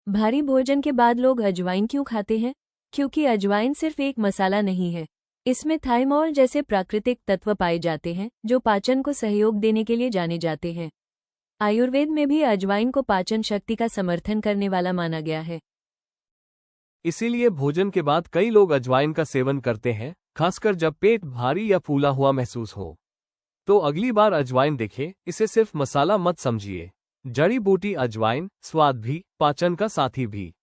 भारी भोजन के बाद लोग अजवाइन क्यों खाते हैं? क्योंकि अजवाइन सिर्फ एक मसाला नहीं है। इसमें थाइमोल जैसे प्राकृतिक तत्व पाए जाते हैं जो पाचन को सहयोग देने के लिए जाने जाते हैं। आयुर्वेद में भी अजवाइन को पाचन शक्ति का समर्थन करने वाला माना गया है। इसीलिए भोजन के बाद कई लोग अजवाइन का सेवन करते हैं, खासकर जब पेट भारी या फूला हुआ महसूस हो। तो अगली बार अजवाइन दिखे, इसे सिर्फ मसाला मत समझिए। जड़ी बूटी अजवाइन, स्वाद भी, पाचन का साथी भी।